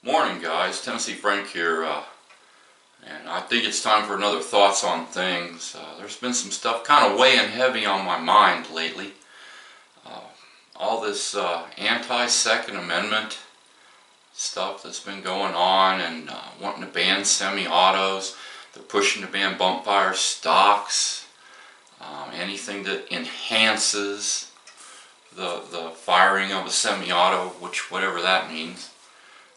Morning guys, Tennessee-Frank here, and I think it's time for another Thoughts on Things. There's been some stuff kind of weighing heavy on my mind lately. All this anti-Second Amendment stuff that's been going on, and wanting to ban semi-autos. They're pushing to ban bump fire stocks, anything that enhances the firing of a semi-auto, which whatever that means.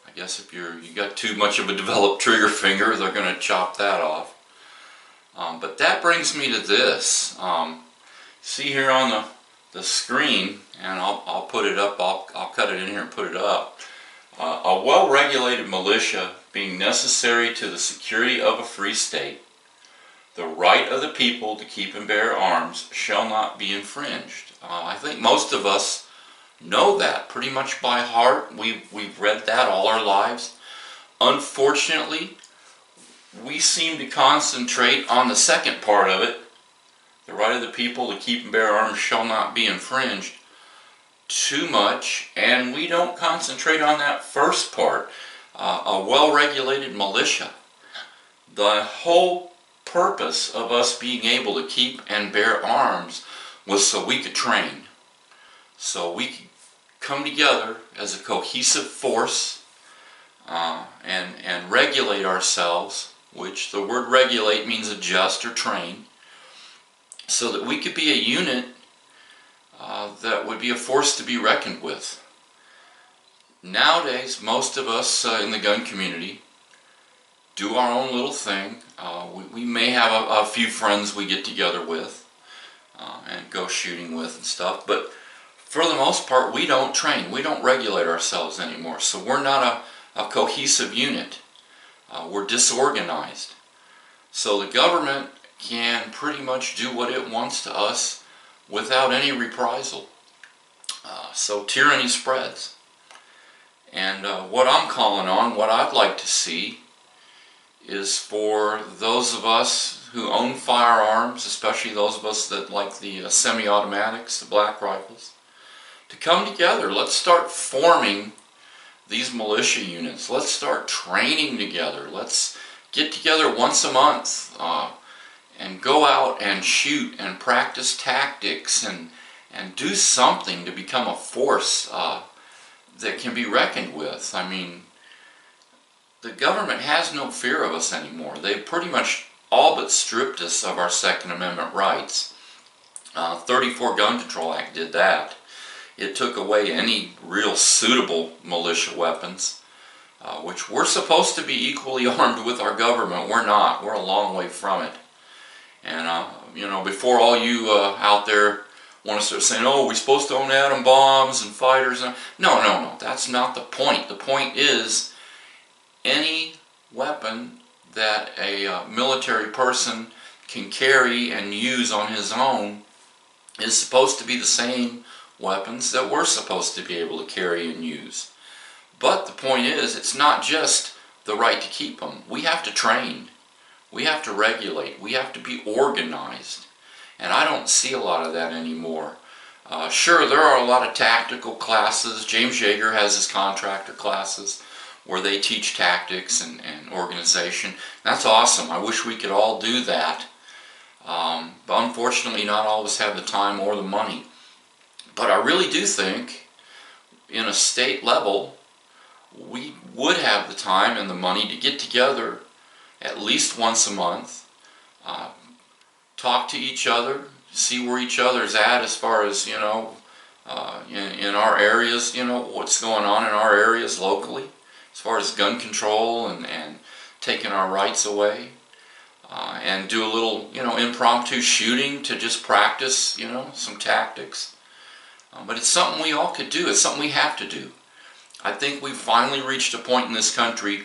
I guess if you got too much of a developed trigger finger, they're going to chop that off. But that brings me to this. See here on the screen, and I'll put it up. I'll cut it in here and put it up. A well-regulated militia being necessary to the security of a free state. The right of the people to keep and bear arms shall not be infringed. I think most of us know that pretty much by heart. We've read that all our lives. Unfortunately, we seem to concentrate on the second part of it, the right of the people to keep and bear arms shall not be infringed, too much, and we don't concentrate on that first part, a well-regulated militia. The whole purpose of us being able to keep and bear arms was so we could train, so we could come together as a cohesive force and regulate ourselves, which the word regulate means adjust or train, so that we could be a unit that would be a force to be reckoned with. Nowadays, most of us in the gun community do our own little thing. We may have a few friends we get together with and go shooting with and stuff, but for the most part, we don't train. We don't regulate ourselves anymore. So we're not a cohesive unit. We're disorganized. So the government can pretty much do what it wants to us without any reprisal. So tyranny spreads. And what I'm calling on, what I'd like to see, is for those of us who own firearms, especially those of us that like the semi-automatics, the black rifles, to come together. Let's start forming these militia units. Let's start training together. Let's get together once a month and go out and shoot and practice tactics and do something to become a force that can be reckoned with. I mean, the government has no fear of us anymore. They've pretty much all but stripped us of our Second Amendment rights. 34 Gun Control Act did that. It took away any real suitable militia weapons, which we're supposed to be equally armed with our government. We're not. We're a long way from it. And, you know, before all you out there want to start saying, oh, we're supposed to own atom bombs and fighters. No, that's not the point. The point is any weapon that a military person can carry and use on his own is supposed to be the same weapons that we're supposed to be able to carry and use. But the point is, it's not just the right to keep them. We have to train. We have to regulate. We have to be organized. And I don't see a lot of that anymore. Sure, there are a lot of tactical classes. James Yeager has his contractor classes where they teach tactics and organization. That's awesome. I wish we could all do that. But unfortunately, not all of us have the time or the money. But I really do think, in a state level, we would have the time and the money to get together at least once a month, talk to each other, see where each other's at as far as, you know, in our areas, you know, what's going on in our areas locally, as far as gun control and taking our rights away, and do a little, you know, impromptu shooting to just practice, you know, some tactics. But it's something we all could do. It's something we have to do. I think we've finally reached a point in this country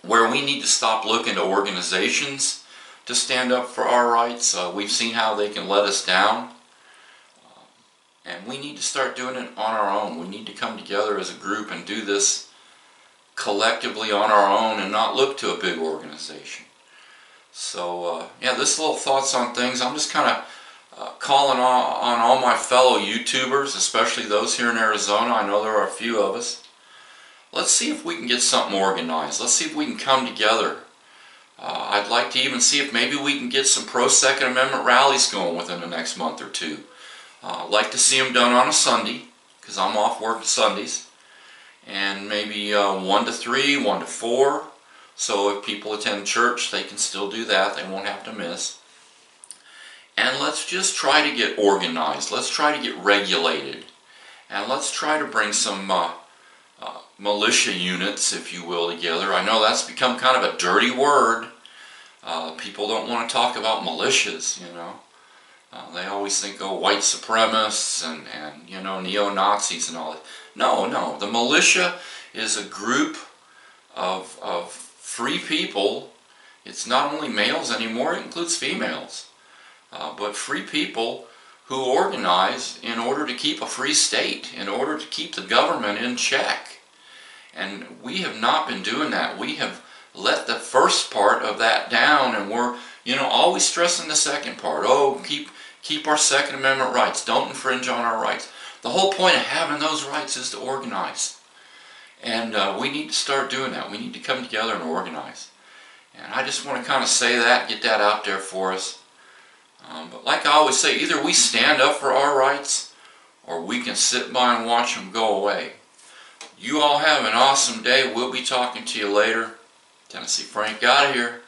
where we need to stop looking to organizations to stand up for our rights. We've seen how they can let us down. And we need to start doing it on our own. We need to come together as a group and do this collectively on our own and not look to a big organization. So yeah, this little thoughts on things. I'm just kind of calling on all my fellow YouTubers, especially those here in Arizona. I know there are a few of us. Let's see if we can get something organized. Let's see if we can come together. I'd like to even see if maybe we can get some pro-Second Amendment rallies going within the next month or two. I'd like to see them done on a Sunday, because I'm off work Sundays. And maybe 1 to 3, 1 to 4. So if people attend church, they can still do that. They won't have to miss. And let's just try to get organized. Let's try to get regulated. And let's try to bring some militia units, if you will, together. I know that's become kind of a dirty word. People don't want to talk about militias, you know. They always think, oh, white supremacists and you know, neo-Nazis and all that. No, the militia is a group of free people. It's not only males anymore, it includes females. But free people who organize in order to keep a free state, in order to keep the government in check. And we have not been doing that. We have let the first part of that down, and we're, you know, always stressing the second part. Oh, keep our Second Amendment rights. Don't infringe on our rights. The whole point of having those rights is to organize. And we need to start doing that. We need to come together and organize. And I just want to kind of say that, get that out there for us. But like I always say, either we stand up for our rights, or we can sit by and watch them go away. You all have an awesome day. We'll be talking to you later. Tennessee Frank out of here.